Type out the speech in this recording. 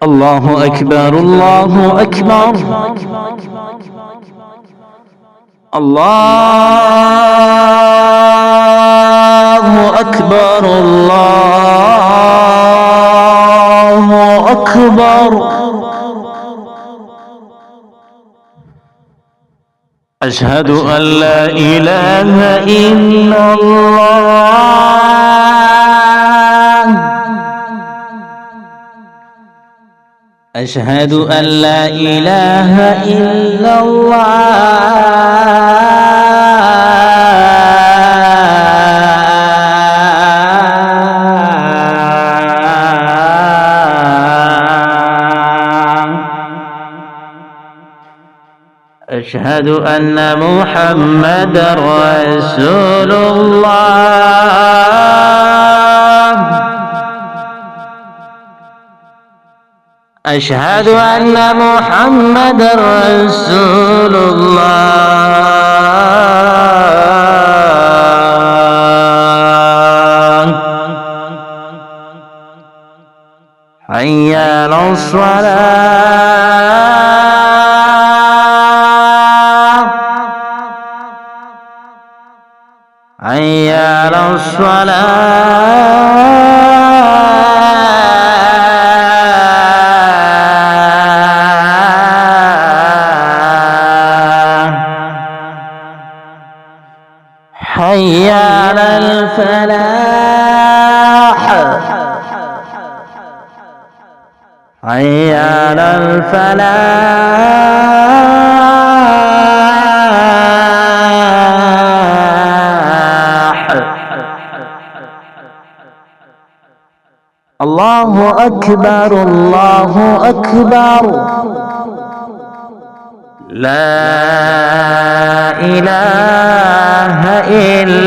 الله أكبر الله أكبر الله أكبر الله أكبر. أشهد أن لا إله إلا الله. أشهد أن لا إله إلا الله. أشهد أن محمدا رسول الله. أشهد أن محمدا رسول الله. حي على الصلاة. حي على الصلاة. حي على الفلاح. حي على الفلاح. الله أكبر الله أكبر. لا إله إلا